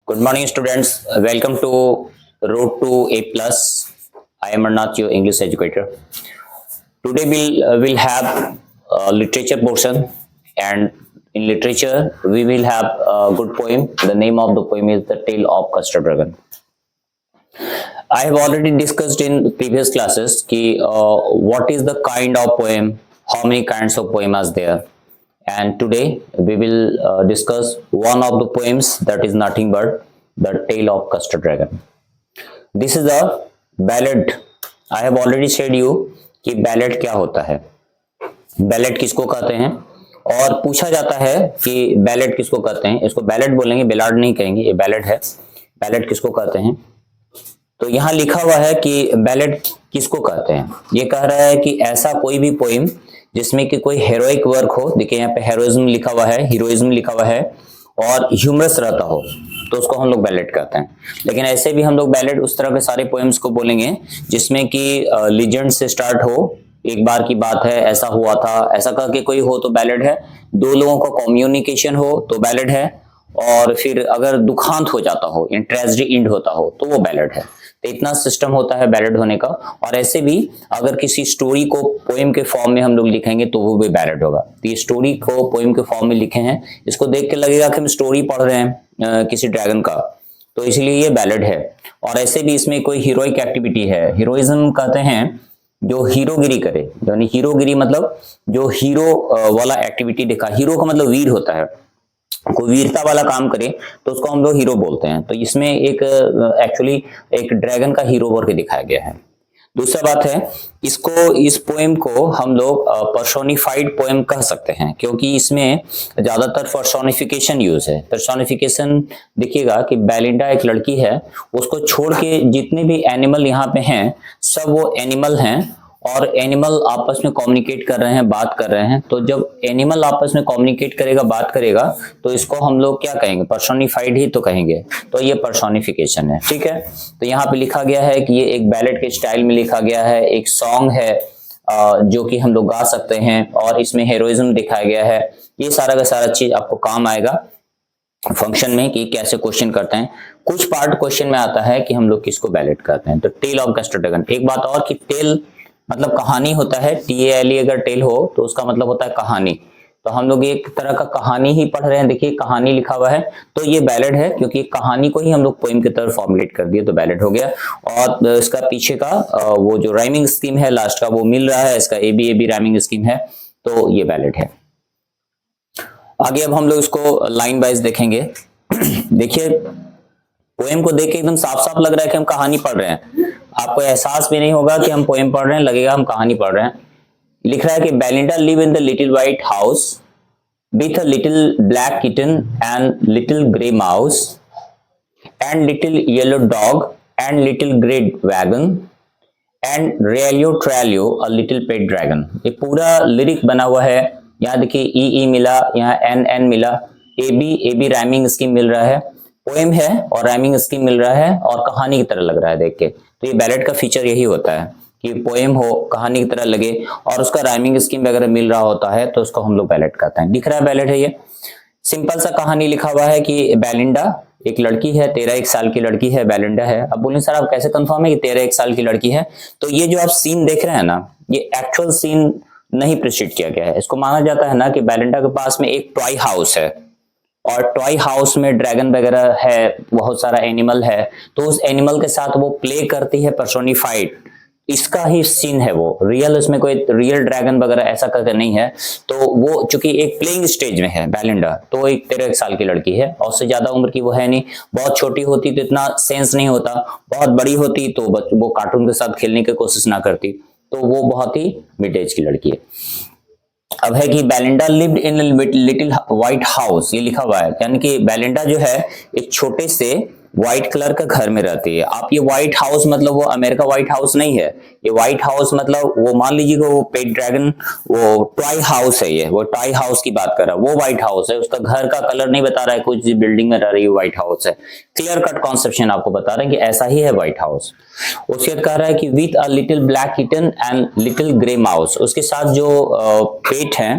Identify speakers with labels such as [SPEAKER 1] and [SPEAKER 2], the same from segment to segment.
[SPEAKER 1] Good morning, students. Welcome to Road to A Plus. I am Arnath, your English educator. Today we'll have literature portion, and in literature we will have a good poem. The name of the poem is "The Tale of Custard Dragon." I have already discussed in previous classes what is the kind of poem, how many kinds of poem are there, and today we will discuss one of the poems that is nothing but the Tale of Custard Dragon. This is a ballad. I have already said you कि ballot क्या होता है, ballot किसको कहते हैं, और पूछा जाता है कि बैलेट किसको कहते हैं. इसको बैलेट बोलेंगे, बेलाड नहीं कहेंगे, ये बैलेट है. बैलेट किसको कहते हैं, तो यहाँ लिखा हुआ है कि बैलेट किसको कहते हैं. ये कह रहा है कि ऐसा कोई भी पोइम जिसमें कि कोई हेरोइक वर्क हो. देखिए यहाँ पे हेरोइज्म लिखा हुआ है, हीरोइज्म लिखा हुआ है, और ह्यूमरस रहता हो, तो उसको हम लोग बैलेट कहते हैं. लेकिन ऐसे भी हम लोग बैलेट उस तरह के सारे पोएम्स को बोलेंगे जिसमें कि लीजेंड से स्टार्ट हो, एक बार की बात है, ऐसा हुआ था, ऐसा करके कोई हो तो बैलेट है. दो लोगों का कम्युनिकेशन हो तो बैलेट है, और फिर अगर दुखांत हो जाता हो, ट्रेजेडी एंड होता हो, तो वो बैलेट है. तो इतना सिस्टम होता है बैलेट होने का. और ऐसे भी अगर किसी स्टोरी को पोएम के फॉर्म में हम लोग लिखेंगे तो वो भी बैलेट होगा. तो ये स्टोरी को पोएम के फॉर्म में लिखे हैं, इसको देख के लगेगा कि हम स्टोरी पढ़ रहे हैं किसी ड्रैगन का, तो इसलिए ये बैलेट है. और ऐसे भी इसमें कोई हीरोइक एक्टिविटी है. हीरोइज्म कहते हैं जो हीरोगिरी करे, यानी हीरोगिरी मतलब जो हीरो वाला एक्टिविटी दिखा. हीरो का मतलब वीर होता है, कोई वीरता वाला काम करे तो उसको हम लोग हीरो बोलते हैं. तो इसमें एक एक्चुअली एक ड्रैगन का हीरो करके दिखाया गया है. दूसरा बात है, इस पोएम को हम लोग पर्सोनिफाइड पोएम कह सकते हैं, क्योंकि इसमें ज्यादातर पर्सोनिफिकेशन यूज है. पर्सोनिफिकेशन देखिएगा कि बेलिंडा एक लड़की है, उसको छोड़ के जितने भी एनिमल यहाँ पे हैं सब वो एनिमल हैं, और एनिमल आपस में कम्युनिकेट कर रहे हैं, बात कर रहे हैं. तो जब एनिमल आपस में कम्युनिकेट करेगा, बात करेगा, तो इसको हम लोग क्या कहेंगे, पर्सोनिफाइड ही तो कहेंगे. तो ये पर्सोनिफिकेशन है. ठीक है, तो यहाँ पे लिखा गया है कि ये एक बैलेट के स्टाइल में लिखा गया है, एक सॉन्ग है जो कि हम लोग गा सकते हैं, और इसमें हीरोइज्म दिखाया गया है. ये सारा का सारा चीज आपको काम आएगा फंक्शन में कि कैसे क्वेश्चन करते हैं. कुछ पार्ट क्वेश्चन में आता है कि हम लोग किसको बैलेट कहते हैं. तो टेल ऑफ कस्टर्ड ड्रैगन. एक बात और कि टेल मतलब कहानी होता है. TALE अगर टेल हो तो उसका मतलब होता है कहानी. तो हम लोग एक तरह का कहानी ही पढ़ रहे हैं. देखिए कहानी लिखा हुआ है, तो ये बैलेट है, क्योंकि कहानी को ही हम लोग पोएम की तरफ फॉर्मुलेट कर दिए, तो बैलेट हो गया. और इसका पीछे का वो जो राइमिंग स्कीम है लास्ट का वो मिल रहा है, इसका ABAB राइमिंग स्कीम है, तो ये बैलेट है. आगे अब हम लोग इसको लाइन वाइज देखेंगे. देखिए पोएम को देख के एकदम साफ साफ लग रहा है कि हम कहानी पढ़ रहे हैं. आपको एहसास भी नहीं होगा कि हम पोएम पढ़ रहे हैं, लगेगा हम कहानी पढ़ रहे हैं. लिख रहा है कि Belinda live in the little white house with a little black kitten and little grey mouse and little yellow dog and little grey wagon and realio trulio a little pet dragon. ये पूरा lyric बना हुआ है. यहाँ देखिए ई मिला, यहाँ N मिला, AB राइमिंग स्कीम मिल रहा है. पोएम है और राइमिंग स्कीम मिल रहा है, और कहानी की तरह लग रहा है देख के. तो ये बैलेट का फीचर यही होता है कि पोएम हो, कहानी की तरह लगे, और उसका राइमिंग स्कीम वगैरह मिल रहा होता है, तो उसको हम लोग बैलेट कहते हैं. दिख रहा है बैलेट है. ये सिंपल सा कहानी लिखा हुआ है कि बेलिंडा एक लड़की है, 13-1 साल की लड़की है, बेलिंडा है. अब बोलें सर आप कैसे कंफर्म है कि 13-1 साल की लड़की है. तो ये जो आप सीन देख रहे हैं ना, ये एक्चुअल सीन नहीं प्रिसिड किया गया है. इसको माना जाता है ना कि बेलिंडा के पास में एक टॉय हाउस है, और टॉय हाउस में ड्रैगन वगैरह है, बहुत सारा एनिमल है, तो उस एनिमल के साथ वो प्ले करती है पर्सोनिफाइड. इसका ही सीन है वो, रियल उसमें कोई रियल ड्रैगन वगैरह ऐसा करके नहीं है. तो वो चूंकि एक प्लेइंग स्टेज में है बेलिंडा, तो एक 13 साल की लड़की है, और उससे ज्यादा उम्र की वो है नहीं. बहुत छोटी होती तो इतना सेंस नहीं होता, बहुत बड़ी होती तो वो कार्टून के साथ खेलने की कोशिश ना करती. तो वो बहुत ही मिड एज की लड़की है. अब है कि Belinda lived in little white house, ये लिखा हुआ है, यानी कि बेलिंडा जो है एक छोटे से व्हाइट कलर का घर में रहती है. आप ये व्हाइट हाउस मतलब वो अमेरिका व्हाइट हाउस नहीं है. ये व्हाइट हाउस मतलब वो मान लीजिए वो पेट ड्रैगन वो टॉय हाउस है. ये वो टॉय हाउस की बात कर रहा है, वो व्हाइट हाउस है. उसका घर का कलर नहीं बता रहा है, कुछ बिल्डिंग में रह रही है व्हाइट हाउस है. क्लियर कट कॉन्सेप्शन आपको बता रहे हैं कि ऐसा ही है व्हाइट हाउस. उसके बाद कह रहा है कि with a little black kitten and little grey mouse. उसके साथ जो पेट है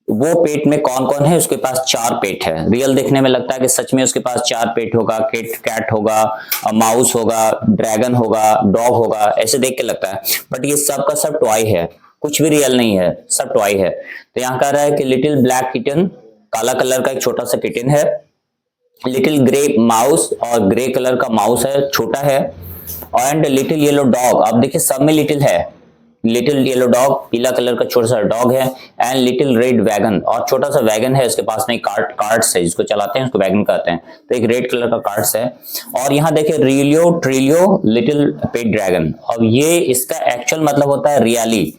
[SPEAKER 1] वो पेट में कौन कौन है, उसके पास 4 पेट है। रियल देखने में लगता है कि सच में उसके पास 4 पेट होगा, कैट होगा, माउस होगा, ड्रैगन होगा, डॉग होगा, ऐसे देख के लगता है, बट ये सब का सब टॉय है, कुछ भी रियल नहीं है, सब टॉय है। तो यहाँ कह रहा है कि लिटिल ब्लैक किटन, काला कलर का एक छोटा सा किटन है, लिटिल ग्रे माउस, और ग्रे कलर का माउस है, छोटा है, एंड लिटिल येलो डॉग। आप देखिए सब में लिटिल है, लिटिल येलो डॉग, पीला कलर का छोटा सा डॉग है, एंड लिटिल रेड वैगन, और छोटा सा वैगन है उसके पास में, कार्ट्स है, जिसको चलाते हैं उसको वैगन कहते हैं, तो एक रेड कलर का कार्ट्स है। और यहाँ देखिए रिलियो ट्रिलियो लिटिल पेट ड्रैगन, और ये इसका एक्चुअल मतलब होता है रियली,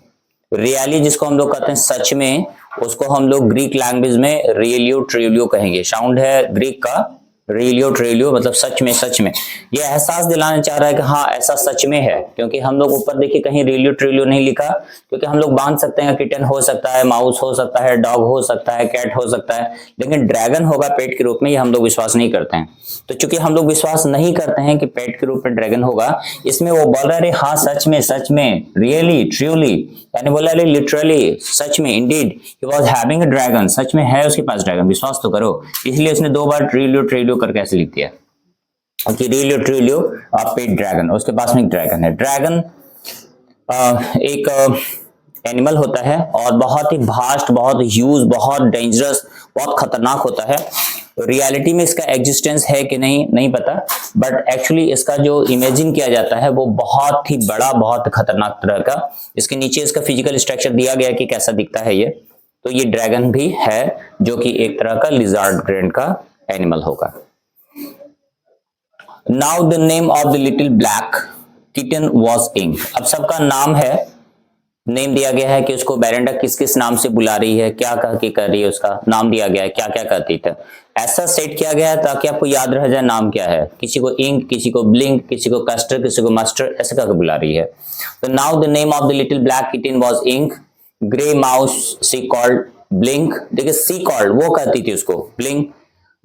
[SPEAKER 1] रियली जिसको हम लोग कहते हैं सच में, उसको हम लोग ग्रीक लैंग्वेज में रियलियो ट्रिलियो कहेंगे, साउंड है ग्रीक का, रिलियो ट्रिलियो मतलब सच में, सच में। ये एहसास दिलाना चाह रहा है कि हाँ ऐसा सच में है, क्योंकि हम लोग ऊपर देखिए कहीं रिलियो ट्रिलियो नहीं लिखा, क्योंकि हम लोग बांध सकते हैं किटन हो सकता है, माउस हो सकता है, डॉग हो सकता है, कैट हो सकता है, लेकिन ड्रैगन होगा पेट के रूप में, ये हम लोग विश्वास नहीं करते हैं। तो चूंकि हम लोग विश्वास नहीं करते हैं कि पेट के रूप में ड्रैगन होगा, इसमें वो बोल रहा है हाँ सच में, सच में, रियली ट्रूली, यानी बोला लिटरली, सच में, indeed he was having a dragon, सच में है उसके पास ड्रैगन, विश्वास तो करो। इसलिए उसने 2 बार ट्रिलियो ट्रिलियो करके ऐसे लिख दिया कि रिलियो ट्रिलियो पेट ड्रैगन, उसके पास में एक ड्रैगन है। ड्रैगन एक एनिमल होता है और बहुत ही भास्ट, बहुत ह्यूज, बहुत डेंजरस, बहुत खतरनाक होता है। रियलिटी में इसका एग्जिस्टेंस है कि नहीं, नहीं पता, बट एक्चुअली इसका जो इमेजिन किया जाता है वो बहुत ही बड़ा, बहुत खतरनाक तरह का। इसके नीचे इसका फिजिकल स्ट्रक्चर दिया गया कि कैसा दिखता है ये, तो ये ड्रैगन भी है जो कि एक तरह का लिजार्ड ग्रेन का एनिमल होगा। Now the name of the little black kitten was Ink. अब सबका नाम है, नेम दिया गया है कि उसको बेरेंडा किस किस नाम से बुला रही है, क्या कह के कर रही है, उसका नाम दिया गया है, क्या क्या करती थी। ऐसा सेट किया गया है ताकि आपको याद रह जाए नाम क्या है, किसी को इंक, किसी को ब्लिंक, किसी को कस्टर, किसी को मस्टर्ड, ऐसे करके बुला रही है। तो now the name of the little black kitten was Ink, grey mouse she called Blink. देखिए सी कॉल्ड वो कहती थी उसको, ब्लिंक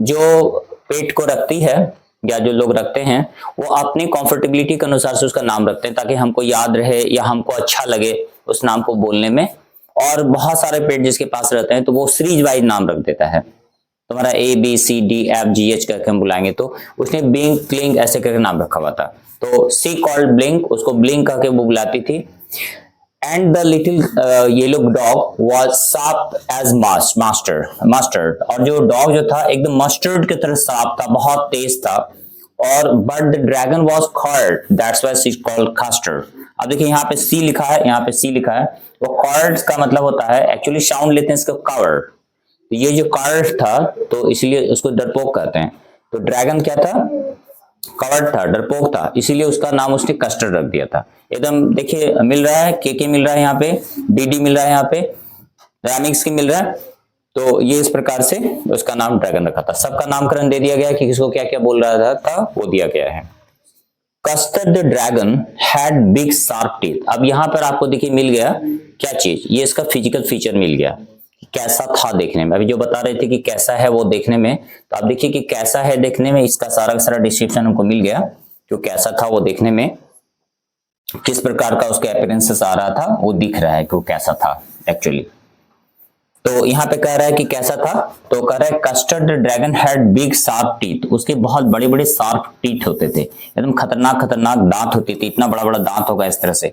[SPEAKER 1] जो पेट को रखती है या जो लोग रखते हैं वो अपनी कंफर्टेबिलिटी के अनुसार से उसका नाम रखते हैं ताकि हमको याद रहे या हमको अच्छा लगे उस नाम को बोलने में। और बहुत सारे पेट जिसके पास रहते हैं तो वो सीरीज वाइज नाम रख देता है, तुम्हारा ABCDFGH करके हम बुलाएंगे, तो उसने ब्लिंक क्लिंक ऐसे करके नाम रखा हुआ था। तो सी कॉल्ड ब्लिंक, उसको ब्लिंक करके वो बुलाती थी। And the little yellow dog was sharp as mustard, और जो डॉग जो था एकदम मस्टर्ड की तरह शार्प था, बहुत तेज था। और but the dragon was coward, that's why she called Custard. अब देखिए यहाँ पे सी लिखा है, यहाँ पे सी लिखा है, वो कर्ड का मतलब होता है, एक्चुअली साउंड लेते हैं इसका कवर्ड, तो ये जो कर्ड था तो इसलिए उसको डरपोक कहते हैं। तो ड्रैगन क्या था, कवर्ड था, डरपोक था, इसीलिए उसका नाम उसने कस्टर्ड रख दिया था। एकदम देखिए मिल रहा है, के मिल रहा है, यहाँ पे डी मिल रहा है, यहाँ पे रैमिक्स की मिल रहा है। तो ये इस प्रकार से उसका नाम ड्रैगन रखा था। सबका नामकरण दे दिया गया कि किसको क्या क्या बोल रहा था वो दिया गया है। Custard the dragon had big sharp teeth. अब यहां पर आपको देखिए मिल गया क्या चीज, ये इसका फिजिकल फीचर मिल गया, कैसा था देखने में। अभी जो बता रहे थे कि कैसा है वो देखने में, तो आप देखिए कि कैसा है देखने में, इसका सारा का सारा डिस्क्रिप्शन हमको मिल गया, जो कैसा था वो देखने में, किस प्रकार का उसके अपीयरेंसेस आ रहा था वो दिख रहा है कि वो कैसा था एक्चुअली। तो यहाँ पे कह रहा है कि कैसा था, तो कह रहा है custard dragon had big sharp teeth, उसके बहुत बड़े बड़े शार्प टीथ होते थे, एकदम खतरनाक खतरनाक दांत होती थी, इतना बड़ा बड़ा दांत होगा इस तरह से।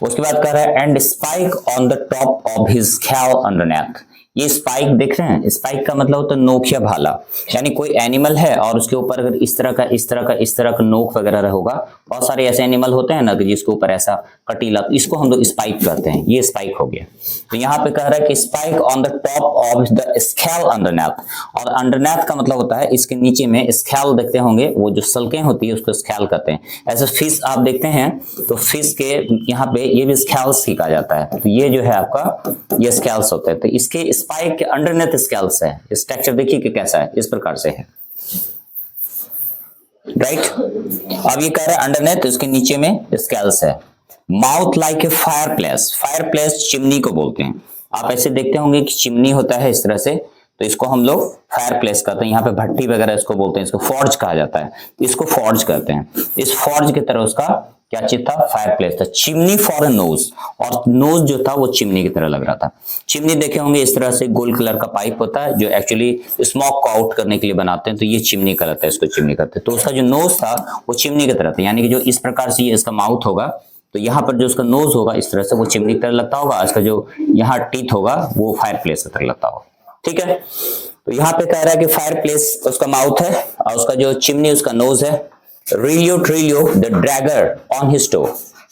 [SPEAKER 1] उसके बाद कह रहा है and spike on the top of his scalp underneath. ये स्पाइक देख रहे हैं, स्पाइक का मतलब होता है नोकिया भाला, यानी कोई एनिमल है और उसके ऊपर अगर इस तरह का नोक वगैरह होगा, बहुत सारे ऐसे एनिमल होते हैं ना कि जिसके ऊपर ऐसा कटीला, इसको हम लोग स्पाइक कहते हैं, ये स्पाइक हो गया। तो यहाँ पे कह रहा है कि spike on the top of the scalp underneath, और अंडरनेथ का मतलब होता है इसके नीचे में, स्कैल देखते होंगे, वो जो सल्कें होती है उसको स्कैल कहते हैं। ऐसे फिश आप देखते हैं तो फिश के यहाँ पे ये भी स्कैल्स ही कहा जाता है, तो ये जो है आपका ये स्कैल्स होते हैं, तो इसके स्पाइक के अंडरनेथ स्कैल्स है। स्ट्रक्चर देखिए कि कैसा है, इस प्रकार से है, राइट। अब ये कह रहा है अंडरनेथ, इसके नीचे में स्कैल्स है। Mouth like a fireplace, fireplace chimney को बोलते हैं। आप ऐसे देखते होंगे कि चिमनी होता है इस तरह से, तो इसको हम लोग फायर प्लेस कहते हैं। यहाँ पे भट्टी वगैरह इसको बोलते हैं, इसको फॉर्ज कहा जाता है, इसको फॉर्ज कहते हैं। इस फॉर्ज की तरह उसका क्या चीज था, फायर प्लेस था। चिमनी फॉर अ नोज, और नोज जो था वो चिमनी की तरह लग रहा था। चिमनी देखे होंगे इस तरह से गोल्ड कलर का पाइप होता है जो एक्चुअली स्मोक को आउट करने के लिए बनाते हैं, तो ये चिमनी कहलाता है, इसको चिमनी कहते हैं। तो उसका जो नोज था वो चिमनी की तरह था, यानी कि जो इस प्रकार से ये इसका माउथ होगा, तो यहाँ पर जो उसका नोज होगा इस तरह से वो चिमनी की तरह लगता होगा, इसका जो यहाँ टीथ होगा वो फायर प्लेस की तरह लगता होगा। ठीक है, तो यहाँ पे कह रहा है कि फायर प्लेस उसका माउथ है और उसका जो चिमनी उसका नोज है। Realio trulio the dagger on his toe,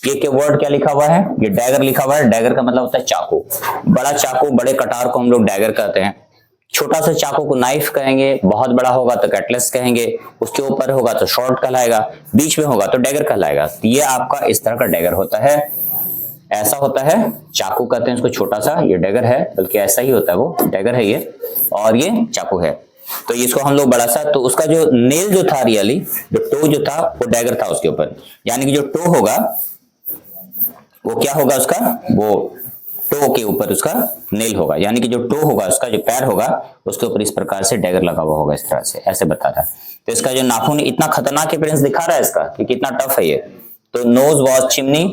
[SPEAKER 1] ये के वर्ड क्या लिखा हुआ है, ये डैगर लिखा हुआ है। डैगर का मतलब होता है चाकू, बड़ा चाकू, बड़े कटार को हम लोग डैगर कहते हैं। छोटा सा चाकू को नाइफ कहेंगे, बहुत बड़ा होगा तो कटलेस कहेंगे, उसके ऊपर होगा तो शॉर्ट कहलाएगा, बीच में होगा तो डैगर कहलाएगा। तो ये आपका इस तरह का डैगर होता है, ऐसा होता है, चाकू कहते हैं इसको, छोटा सा, ये डैगर है, बल्कि ऐसा ही होता है, वो डैगर है ये, और ये चाकू है। तो इसको हम लोग बड़ा सा, तो उसका जो नेल जो था, रियली जो टो जो था वो डैगर था उसके ऊपर, यानी कि जो टो होगा वो क्या होगा उसका, वो टो के ऊपर उसका नेल होगा, यानी कि जो टो होगा उसका जो पैर होगा उसके ऊपर इस प्रकार से डैगर लगा हुआ होगा, इस तरह से ऐसे बता रहा है। तो इसका जो नाखून इतना खतरनाक अपीयरेंस दिखा रहा है इसका कि कितना टफ है ये। तो nose was chimney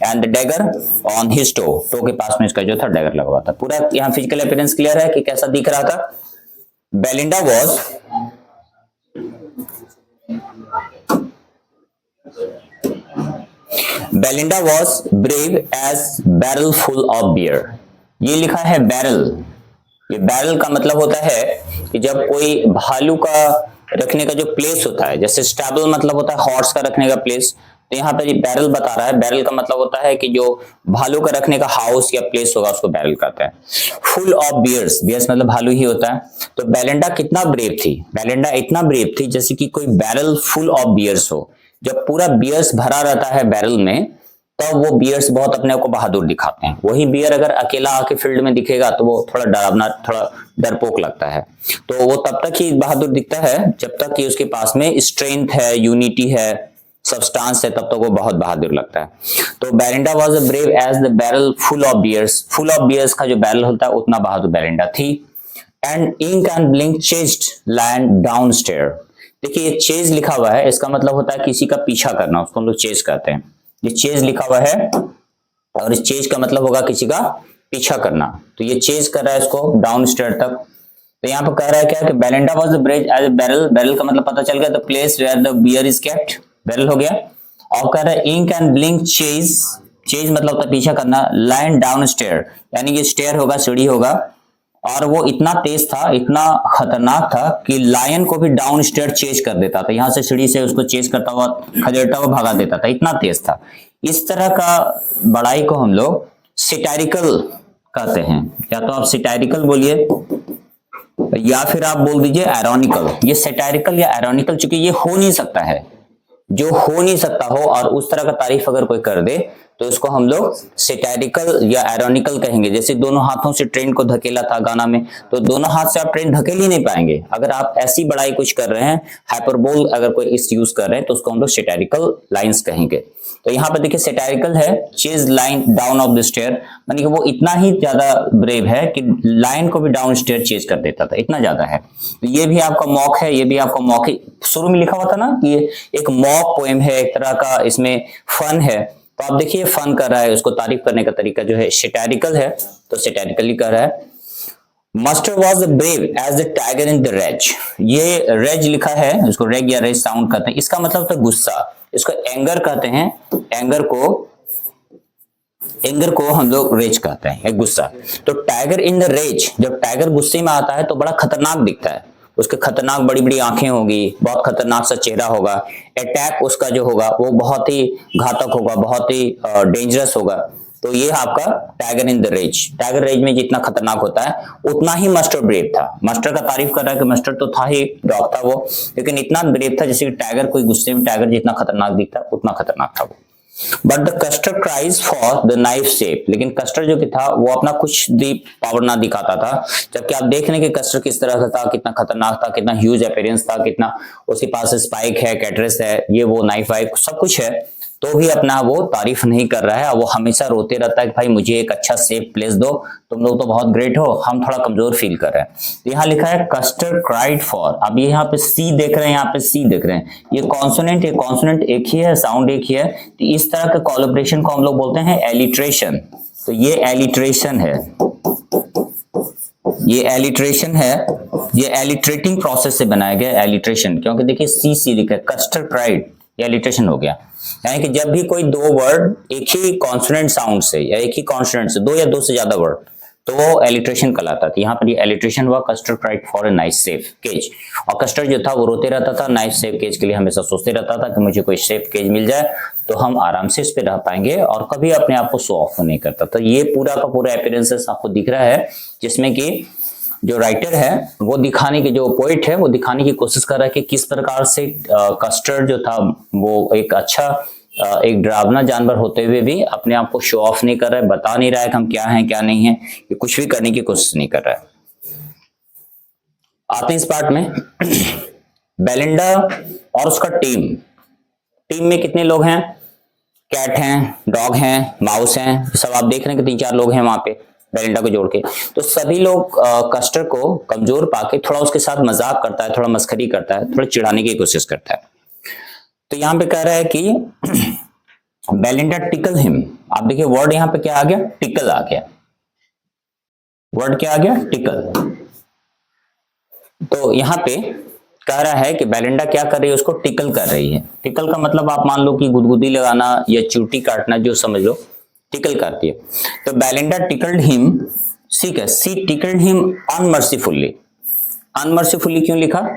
[SPEAKER 1] and dagger on his toe, toe के पास में इसका जो था डैगर लगा हुआ था। पूरा यहाँ फिजिकल अपीयरेंस क्लियर है कि कैसा दिख रहा था। Belinda was Belinda was brave as barrel full of beer. ये लिखा है बैरल, ये बैरल का मतलब होता है कि जब कोई भालू का रखने का जो प्लेस होता है, जैसे स्टैबल मतलब होता है हॉर्स का रखने का प्लेस, तो यहाँ पे बैरल बता रहा है। बैरल का मतलब होता है कि जो भालू का रखने का हाउस या प्लेस होगा उसको बैरल कहते हैं। फुल ऑफ बियर्स, बियर्स मतलब भालू ही होता है। तो बेलिंडा कितना ब्रेव थी, बेलिंडा इतना ब्रेव थी जैसे कि कोई बैरल फुल ऑफ बियर्स हो। जब पूरा बियर्स भरा रहता है बैरल में, तब वो बियर्स बहुत अपने को बहादुर दिखाते हैं। वही बियर अगर अकेला आके फील्ड में दिखेगा तो वो थोड़ा डरावना, थोड़ा डरपोक लगता है। तो वो तब तक ही बहादुर दिखता है जब तक कि उसके पास में स्ट्रेंथ है, यूनिटी है, सब्सटेंस है, तब तक वो बहुत बहादुर लगता है। तो Belinda was a brave as the barrel full of beers, full of beers का जो बैरल होता है उतना बहादुर बेलिंडा थी। And Ink and Blink chased land down stair. देखिए ये चेज लिखा हुआ है, इसका मतलब होता है किसी का पीछा करना, उसको हम लोग चेज कहते हैं। ये चेज लिखा हुआ है और इस चेज का मतलब होगा किसी का पीछा करना। तो ये चेज कर रहा है इसको डाउन स्टेयर तक। तो यहाँ पर कह रहा है क्या कि Belinda was the brave as a barrel, barrel का मतलब पता चल गया, the place where the beer is kept, barrel हो गया। और कह रहा है Ink and Blink chase, chase मतलब होता है पीछा करना, लाइन डाउन स्टेयर, यानी कि स्टेयर होगा, सीढ़ी होगा, और वो इतना तेज था, इतना खतरनाक था कि लायन को भी डाउन स्टेयर चेज कर देता था, यहां से सीढ़ी से उसको चेज करता हुआ, खदेड़ता हुआ भगा देता था, इतना तेज था। इस तरह का बड़ाई को हम लोग सिटारिकल कहते हैं। या तो आप सिटारिकल बोलिए या फिर आप बोल दीजिए आयरॉनिकल। ये सैटारिकल या आयरॉनिकल, चूंकि ये हो नहीं सकता है, जो हो नहीं सकता हो और उस तरह का तारीफ अगर कोई कर दे तो इसको हम लोग सैटारिकल या आयरॉनिकल कहेंगे। जैसे दोनों हाथों से ट्रेन को धकेला था गाना में, तो दोनों हाथ से आप ट्रेन धकेल ही नहीं पाएंगे। अगर आप ऐसी बड़ाई कुछ कर रहे हैं, हाइपरबोल अगर कोई इस यूज कर रहे हैं, तो उसको हम लोग सैटारिकल लाइंस कहेंगे। तो यहाँ पर देखिए सैटारिकल है, chase line down of the stair, यानी कि वो इतना ही ज्यादा ब्रेव है कि लाइन को भी डाउन स्टेयर चेज कर देता था, इतना ज्यादा है। तो ये भी आपका मॉक है, ये भी आपका मॉक है। शुरू में लिखा हुआ था ना कि ये एक मॉक पोएम है, एक तरह का इसमें फन है। तो आप देखिए फन कर रहा है, उसको तारीफ करने का तरीका जो है सैटारिकल है, तो सैटारिकली कर रहा है। Mustard was brave as the tiger in the rage. ये रेज लिखा है, इसको रेग या रेज साउंड कहते हैं। इसका मतलब होता है गुस्सा, इसको एंगर कहते हैं। एंगर को हम लोग रेज कहते हैं, गुस्सा। तो टाइगर इन द रेज, जब टाइगर गुस्से में आता है तो बड़ा खतरनाक दिखता है, उसके खतरनाक बड़ी बड़ी आंखें होगी, बहुत खतरनाक सा चेहरा होगा, अटैक उसका जो होगा वो बहुत ही घातक होगा, बहुत ही डेंजरस होगा। तो ये आपका tiger in the rage. Tiger rage में जितना खतरनाक होता है उतना ही मास्टर ब्रेव था। मास्टर का तारीफ कर रहा है कि मास्टर तो था ही, डॉग था वो, लेकिन इतना ब्रेव था जैसे कि टाइगर, कोई गुस्से में टाइगर जितना खतरनाक दिखता उतना खतरनाक था वो। But the castor cries for the knife shape, लेकिन कस्टर जो कि था वो अपना कुछ भी पावर ना दिखाता था। जबकि आप देख रहे हैं कि कस्टर किस तरह का था, कितना खतरनाक था, कितना ह्यूज अपीयरेंस था, कितना उसके पास स्पाइक है, कैटरेस है, ये वो नाइफ वाइफ सब कुछ है। तो भी अपना वो तारीफ नहीं कर रहा है, वो हमेशा रोते रहता है कि भाई मुझे एक अच्छा सेफ प्लेस दो, तुम लोग तो बहुत ग्रेट हो, हम थोड़ा कमजोर फील कर रहे हैं। तो यहाँ लिखा है कस्टर क्राइड फॉर। अब ये यहाँ पे सी देख रहे हैं, यहाँ पे सी देख रहे हैं, ये कॉन्सोनेंट एक ही है, साउंड एक ही है, तो इस तरह के कोलैबोरेशन को हम लोग बोलते हैं एलिट्रेशन। तो ये एलिट्रेशन है, ये एलिट्रेशन है, ये एलिट्रेटिंग प्रोसेस से बनाया गया एलिट्रेशन, क्योंकि देखिए सी सी लिखा है, कस्टर क्राइड, ये एलिट्रेशन हो गया। यानी कि जब भी कोई दो वर्ड एक ही कॉन्सोनेंट साउंड से या एक ही कॉन्सोनेंट से, दो या दो से ज्यादा वर्ड, तो वो एलिट्रेशन कहलाता था। यहाँ पर ये एलिट्रेशन हुआ, Custard cried for a nice safe cage. और कस्टर जो था वो रोते रहता था, नाइस सेफ केज के लिए हमेशा सोचते रहता था कि मुझे कोई सेफ केज मिल जाए तो हम आराम से इस पे रह पाएंगे, और कभी अपने आप को शो ऑफ नहीं करता। तो ये पूरा का पूरा अपीयरेंसेस आपको दिख रहा है, जिसमें कि जो राइटर है वो दिखाने की, जो पोइट है वो दिखाने की कोशिश कर रहा है कि किस प्रकार से कस्टर्ड जो था वो एक अच्छा एक डरावना जानवर होते हुए भी अपने आप को शो ऑफ नहीं कर रहा है, बता नहीं रहा है कि हम क्या हैं क्या नहीं है, ये कुछ भी करने की कोशिश नहीं कर रहा है। आते हैं इस पार्ट में। बेलिंडा और उसका टीम में कितने लोग हैं? कैट हैं, डॉग हैं, माउस हैं, सब आप देख रहे हैं कि 3-4 लोग हैं वहां पे बेलिंडा को जोड़ के। तो सभी लोग कस्टर को कमजोर पाके थोड़ा उसके साथ मजाक करता है, थोड़ा मस्खरी करता है, थोड़ा चिढ़ाने की कोशिश करता है। तो यहां पे कह रहा है कि बेलिंडा टिकल हिम। आप देखिए वर्ड यहां पे क्या आ गया? टिकल आ गया। वर्ड क्या आ गया? टिकल। तो यहां पे कह रहा है कि बेलिंडा क्या कर रही है? उसको टिकल कर रही है। टिकल का मतलब आप मान लो कि गुदगुदी लगाना या चूटी काटना, जो समझ लो, टिकल करती है। तो बेलिंडा टिकल्ड हिम, सी टिकल्ड हिम अनमर्सीफुली। अनमर्सीफुली क्यों लिखा?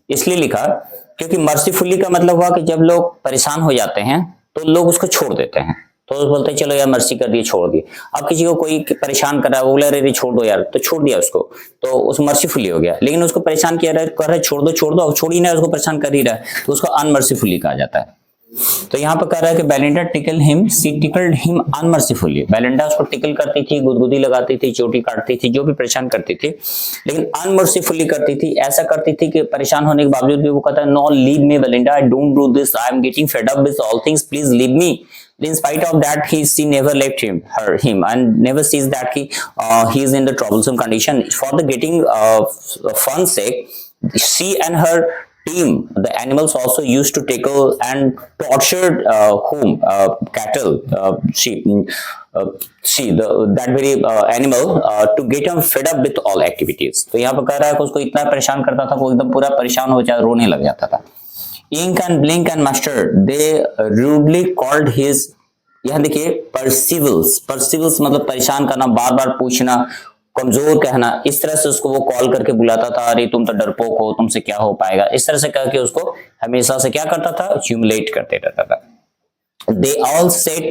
[SPEAKER 1] इसलिए लिखा क्योंकि मर्सीफुली का मतलब हुआ कि जब लोग परेशान हो जाते हैं तो लोग उसको छोड़ देते हैं, तो बोलते हैं चलो यार मर्सी कर दिए, छोड़ दिए। अब किसी को कोई परेशान कर रहा है, वो बोला अरे छोड़ दो यार, तो छोड़ दिया उसको, तो उस मर्सीफुली हो गया। लेकिन उसको परेशान किया कर रहा है, छोड़ दो, अब छोड़ ही नहीं, उसको परेशान कर ही रहा है, तो उसको अनमर्सीफुली कहा जाता है। तो यहाँ पर कह रहा है कि बेलिंडा टिकल हिम, सी टिकल्ड हिम अनमर्सीफुली। बेलिंडा उसको टिकल करती थी, गुदगुदी लगाती थी, चोटी काटती थी, जो भी परेशान करती थी, लेकिन अनमर्सीफुली करती थी। ऐसा करती थी कि परेशान होने के बावजूद भी वो कहता है no leave me Belinda, I don't do this, I am getting fed up with all things, please leave me. In spite of that, she never left him, and never sees that he is in the troublesome condition. For the getting fun sake, she and her team, the animals, also used to tickle and tortured cattle, sheep, that very animal, to get him fed up with all activities. तो यहाँ पर कह रहा है कि उसको इतना परेशान करता था, वो एकदम पूरा परेशान हो जाए, रोने लग जाता था। Ink and Blink and Mustard, they rudely called his, यहाँ देखिए percivals मतलब परेशान करना, बार बार पूछना, कमजोर कहना, इस तरह से उसको वो कॉल करके बुलाता था, अरे तुम तो डरपोक हो, तुमसे क्या हो पाएगा, इस तरह से कह के उसको हमेशा से क्या करता था? ह्यूमिलेट करते रहता था। They all sat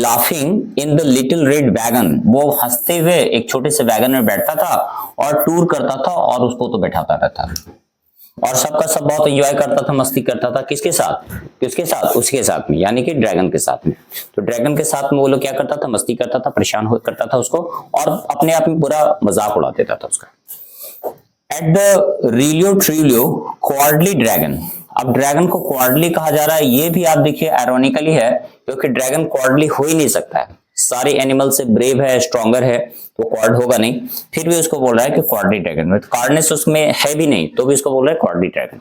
[SPEAKER 1] laughing in the little red wagon, वो हंसते हुए एक छोटे से वैगन में बैठता था और टूर करता था और उसको तो बैठाता रहता, और सबका सब बहुत एंजॉय करता था, मस्ती करता था। किसके साथ? उसके साथ में, यानी कि ड्रैगन के साथ में। तो ड्रैगन के साथ में वो लोग क्या करता था? मस्ती करता था, परेशान करता था उसको, और अपने आप में पूरा मजाक उड़ा देता था उसका। Ate the realio trulio cowardly dragon. अब ड्रैगन को क्वार्डली कहा जा रहा है, ये भी आप देखिए आयरोनिकली है, क्योंकि ड्रैगन क्वार्डली हो ही नहीं सकता है, सारे एनिमल से ब्रेव है, स्ट्रॉन्गर है, तो क्वार्ड होगा नहीं, फिर भी उसको बोल रहा है कि क्वार्डली ड्रैगन। कार्डनेस उसमें है भी नहीं, तो भी उसको बोल रहा है क्वार्डली ड्रैगन।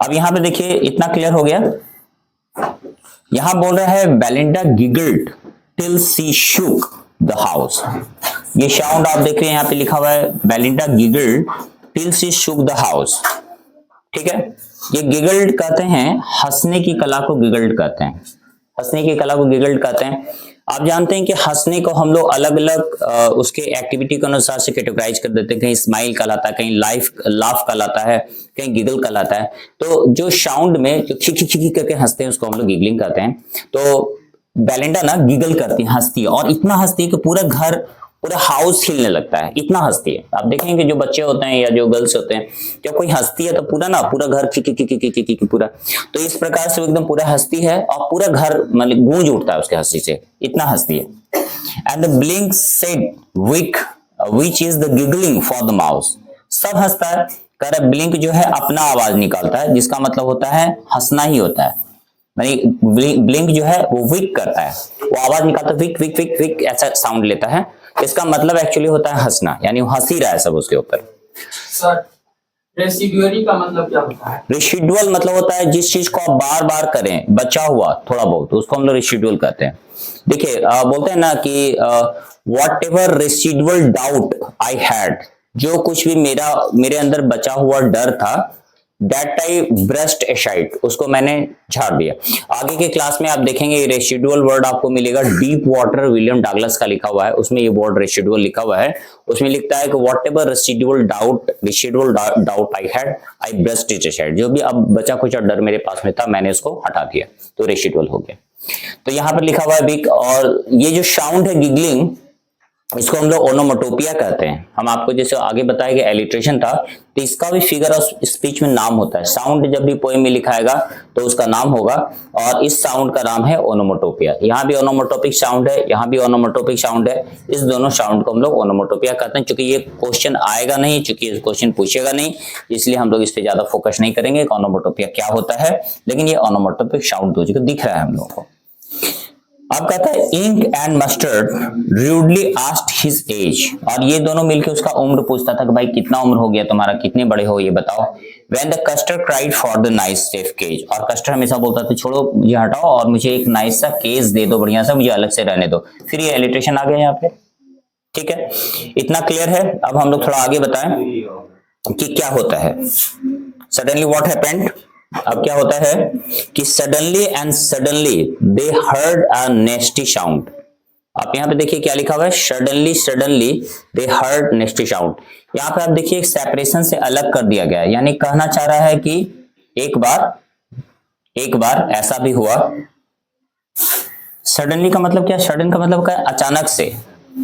[SPEAKER 1] अब यहां पे देखिए, इतना क्लियर हो गया। यहां बोल रहा है Belinda giggled till she shook the house. ये साउंड आप देख रहे हैं, यहां पे लिखा हुआ है Belinda giggled till she shook the house. ठीक है, ये गिगल्ड कहते हैं, हंसने की कला को गिगल्ड कहते हैं, हंसने की कला को गिगल्ड कहते हैं। आप जानते हैं कि हंसने को हम लोग अलग अलग उसके एक्टिविटी के अनुसार से कैटेगराइज कर देते हैं, कहीं स्माइल कहलाता है, कहीं लाफ कहलाता है, कहीं गिगल कहलाता है। तो जो साउंड में जो खिखी करके हंसते हैं उसको हम लोग गिगलिंग कहते हैं। तो बेलिंडा ना गिगल करती है, हंसती है, और इतना हंसती है कि पूरा घर, पूरा हाउस हिलने लगता है, इतना हंसती है। आप देखेंगे जो बच्चे होते हैं या जो गर्ल्स होते हैं, जब कोई हंसती है तो पूरा घर की पूरा, तो इस प्रकार से एकदम पूरा हंसती है और पूरा घर मतलब गूंज उठता है उसके हंसी से, इतना हंसती है। And the Blink said week which is the giggling for the mouse. सब हंसता है, कह रहा ब्लिंक जो है अपना आवाज निकालता है, जिसका मतलब होता है हंसना ही होता है, यानी ब्लिंक जो है वो विक करता है, वो आवाज निकालता है, विक विक विक विक ऐसा साउंड लेता है। इसका मतलब एक्चुअली होता है हंसना, यानी वो हंसी रहा है सब उसके ऊपर।
[SPEAKER 2] सर रेसिडुअरी का मतलब क्या होता है?
[SPEAKER 1] रेसिडुअल मतलब होता है जिस चीज को आप बार बार करें, बचा हुआ थोड़ा बहुत, उसको हम लोग रेसिडुअल कहते हैं। देखिए बोलते हैं ना कि what ever residual doubt I had, जो कुछ भी मेरे अंदर बचा हुआ डर था, दैट आई ब्रस्ट एसाइड, उसको मैंने झाड़ दिया। आगे के क्लास में आप देखेंगे रेसिडुअल वर्ड आपको मिलेगा, डीप वाटर विलियम डगलस का लिखा हुआ है, उसमें ये वर्ड रेसिडुअल लिखा हुआ है। उसमें लिखता है कि what ever residual doubt I had I burst it aside, जो भी अब बचा कुछ डर मेरे पास में था मैंने उसको हटा दिया, तो रेसिडुअल हो गया। तो यहाँ पर लिखा हुआ है बिग, और ये जो साउंड है गिगलिंग, इसको हम लोग ओनोमोटोपिया कहते हैं। हम आपको जैसे आगे बताया कि एलिट्रेशन था, तो इसका भी फिगर ऑफ स्पीच में नाम होता है। साउंड जब भी पोएम में लिखाएगा तो उसका नाम होगा, और इस साउंड का नाम है ओनोमोटोपिया। यहाँ भी ओनोमोटोपिक साउंड है, यहाँ भी ओनोमोटोपिक साउंड है। इस दोनों साउंड को हम लोग ओनोमोटोपिया कहते हैं। चूंकि ये क्वेश्चन आएगा नहीं, चूंकि ये क्वेश्चन पूछेगा नहीं, इसलिए हम लोग इस पे ज्यादा फोकस नहीं करेंगे कि ओनोमोटोपिया क्या होता है, लेकिन ये ओनोमोटोपिक साउंड दो जगह दिख रहा है हम लोगों को। अब कहता है Ink and Mustard rudely asked his age, और ये दोनों मिलकर उसका उम्र पूछता था कि भाई कितना उम्र हो गया तुम्हारा, कितने बड़े हो ये बताओ। When the Custard cried for the nice safe cage, और कस्टर हमेशा बोलता था छोड़ो मुझे हटाओ और मुझे एक नाइस सा केज दे दो, बढ़िया सा, मुझे अलग से रहने दो। फिर ये एलिट्रेशन आ गया यहाँ पे, ठीक है, इतना क्लियर है। अब हम लोग थोड़ा आगे बताएं कि क्या होता है। सडनली व्हाट हैपेंड, अब क्या होता है कि suddenly and suddenly they heard a नेस्टी sound. आप यहाँ पे देखिए क्या लिखा हुआ है, suddenly suddenly they heard नेस्टी sound. यहाँ पे आप देखिए एक सेपरेशन से अलग कर दिया गया है, यानी कहना चाह रहा है कि एक बार ऐसा भी हुआ। सडनली का मतलब क्या, सडन का मतलब क्या, अचानक से।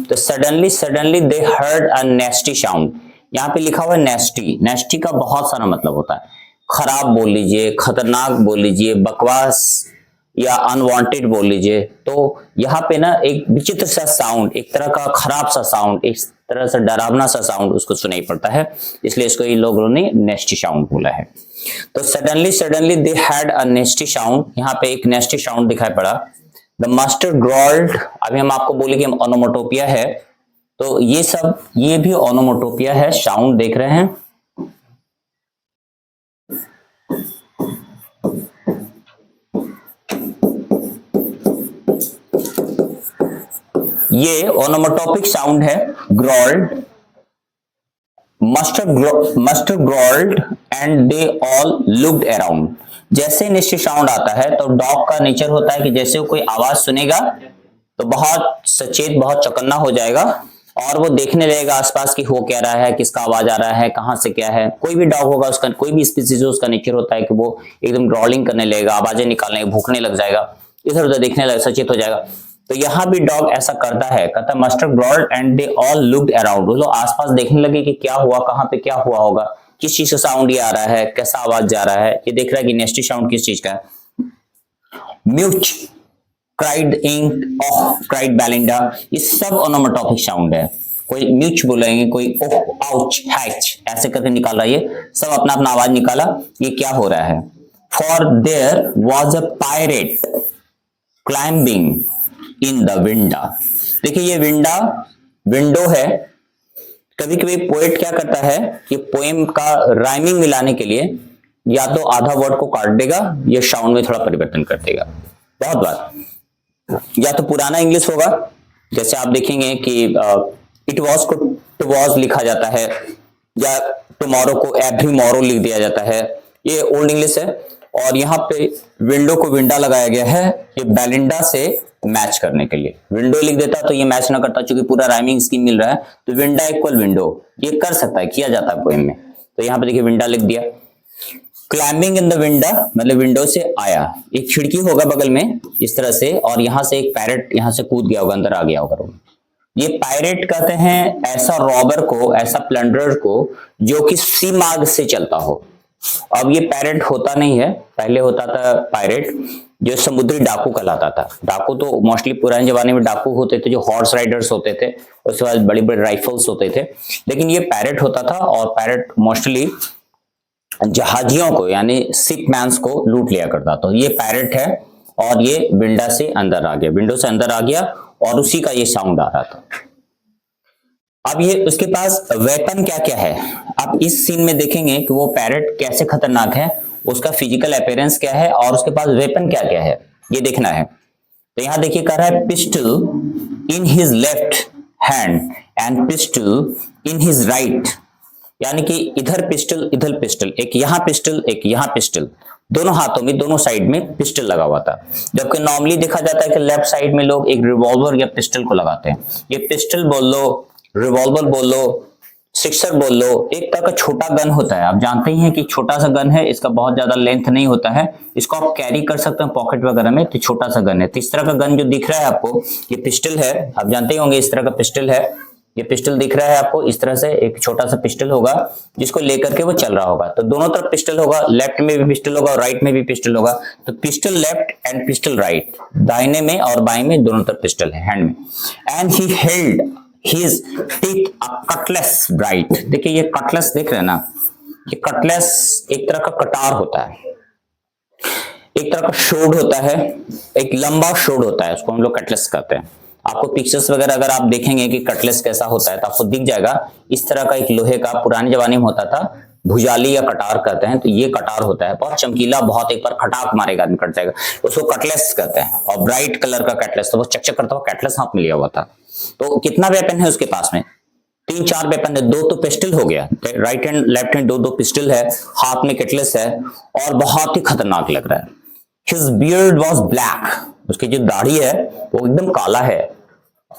[SPEAKER 1] तो suddenly suddenly they heard a नेस्टी sound, यहाँ पे लिखा हुआ है नेस्टी। नेस्टी का बहुत सारा मतलब होता है, खराब बोल लीजिए, खतरनाक बोल लीजिए, बकवास या अनवांटेड बोल लीजिए। तो यहाँ पे ना एक विचित्र सा साउंड, एक तरह का खराब सा साउंड, एक तरह से डरावना सा साउंड उसको सुनाई पड़ता है, इसलिए इसको इन लोगों ने नेस्टी साउंड बोला है। तो suddenly suddenly they had a नेस्टी sound, यहाँ पे एक नेस्टी साउंड दिखाई पड़ा। द मास्टर ग्रॉल्ड, अभी हम आपको बोले कि ओनोमोटोपिया है, तो ये सब ये भी ओनोमोटोपिया है, साउंड देख रहे हैं। ये ओनोमोटोपिक साउंड है, growled, Mustard growled and they all looked around. जैसे नेस्टी साउंड आता है तो डॉग का नेचर होता है कि जैसे वो कोई आवाज सुनेगा तो बहुत सचेत, बहुत चौकन्ना हो जाएगा, और वो देखने लगेगा आसपास की हो क्या रहा है, किसका आवाज आ रहा है, कहां से क्या है। कोई भी डॉग होगा, उसका कोई भी स्पीसीज हो, उसका नेचर होता है कि वो एकदम ग्रॉलिंग करने लगेगा, आवाजें निकालने, भूखने लग जाएगा, इधर उधर देखने लगे, सचेत हो जाएगा। तो यहाँ भी डॉग ऐसा करता है, कहता है Mustard growled and they all looked around, वो लोग आसपास देखने लगे कि क्या हुआ, कहाँ पे क्या हुआ होगा, किस चीज का साउंड ये आ रहा है, कैसा आवाज जा रहा है, ये देख रहा है कि नेस्टी साउंड किस चीज का है। Meowch cried Ink of cried Belinda, ये सब ओनोमोटोपिक साउंड है। कोई म्यूच बोलेंगे, कोई ओह आउच हैच ऐसे करके निकाल रहा है, ये सब अपना अपना आवाज निकाला, ये क्या हो रहा है। For there was a pirate climbing in the winda, देखिए ये विंडो है। कभी कभी पोएट क्या करता है कि पोएम का राइमिंग मिलाने के लिए या तो आधा वर्ड को काट देगा या साउंड में थोड़ा परिवर्तन कर देगा। बहुत बार या तो पुराना इंग्लिश होगा, जैसे आप देखेंगे कि इट वॉज को टू वॉज लिखा जाता है, या टुमारो को एवरी मॉरो लिख दिया जाता है, ये ओल्ड इंग्लिश है। और यहाँ पे विंडो को विंडा लगाया गया है, ये बेलिंडा से मैच करने के लिए। विंडो लिख देता तो ये मैच ना करता, क्योंकि पूरा राइमिंग स्कीम मिल रहा है, तो विंडा इक्वल विंडो ये कर सकता है, किया जाता है पोएम में। तो यहाँ पे देखिए विंडा लिख दिया। क्लाइंबिंग इन द विंडा मतलब विंडो से आया, एक खिड़की होगा बगल में इस तरह से, और यहाँ से एक पैरेट यहाँ से कूद गया होगा, अंदर आ गया होगा रूम। ये पायरेट कहते हैं ऐसा रॉबर को, ऐसा प्लंडरर को जो कि सी मार्ग से चलता हो। अब ये पैरेट होता नहीं है, पहले होता था पायरेट जो समुद्री डाकू कहलाता था। डाकू तो मोस्टली पुराने जमाने में डाकू होते थे जो हॉर्स राइडर्स होते थे, उसके बाद बड़े बड़े राइफल्स होते थे, लेकिन ये पैरेट होता था, और पैरेट मोस्टली जहाजियों को यानी शिपमैन्स को लूट लिया करता था। ये पैरेट है, और ये विंडो से अंदर आ गया और उसी का ये साउंड आ रहा था। अब ये उसके पास वेपन क्या क्या है, आप इस सीन में देखेंगे कि वो पैरेट कैसे खतरनाक है, उसका फिजिकल अपीयरेंस क्या है और उसके पास वेपन क्या क्या है, ये देखना है। तो यहां देखिए कह रहा है pistol in his left hand and pistol in his right, यानी कि इधर पिस्टल, एक यहाँ पिस्टल एक यहाँ पिस्टल, दोनों हाथों में दोनों साइड में पिस्टल लगा हुआ था। जबकि नॉर्मली देखा जाता है कि लेफ्ट साइड में लोग एक रिवॉल्वर या पिस्टल को लगाते हैं। ये पिस्टल बोल लो, रिवॉल्वर बोल लो, सिक्सर बोल लो, एक तरह का छोटा गन होता है। आप जानते ही हैं कि छोटा सा गन है, इसका बहुत ज्यादा लेंथ नहीं होता है, इसको आप कैरी कर सकते हैं पॉकेट वगैरह में, तो छोटा सा गन है। तो इस तरह का गन जो दिख रहा है आपको, ये पिस्टल है, आप जानते ही होंगे इस तरह का पिस्टल है। ये पिस्टल दिख रहा है आपको, इस तरह से एक छोटा सा पिस्टल होगा जिसको लेकर के वो चल रहा होगा। तो दोनों तरफ पिस्टल होगा, लेफ्ट में भी पिस्टल होगा और राइट में भी पिस्टल होगा। तो pistol left and pistol right, दाहिने में और बाएं में दोनों तरफ पिस्टल है हैंड में। And he held his teeth a Cutlass bright, देखिए ये कटलेस देख रहे हैं ना, ये कटलेस एक तरह का कटार होता है, एक तरह का शोड होता है, एक लंबा शोड होता है, उसको हम लोग कटलेस कहते हैं। आपको पिक्चर्स वगैरह अगर आप देखेंगे कि कटलेस कैसा होता है तो आपको दिख जाएगा, इस तरह का एक लोहे का पुराने जमाने में होता था, भुजाली या कटार कहते हैं, तो ये कटार होता है, बहुत चमकीला, बहुत एक बार खटाक मारेगा आदमी कट जाएगा, उसको कटलेस कहते हैं। और ब्राइट कलर का कटलेस, तो वो चकचक करता हुआ कटलेस हाथ में लिया हुआ था। तो कितना वेपन है उसके पास में, 3-4 वेपन है, 2 तो पिस्टल हो गया, राइट हैंड लेफ्ट हैंड दो पिस्टल है, हाथ में कटलेस है और बहुत ही खतरनाक लग रहा है। His beard was black, उसकी जो दाढ़ी है वो एकदम काला है।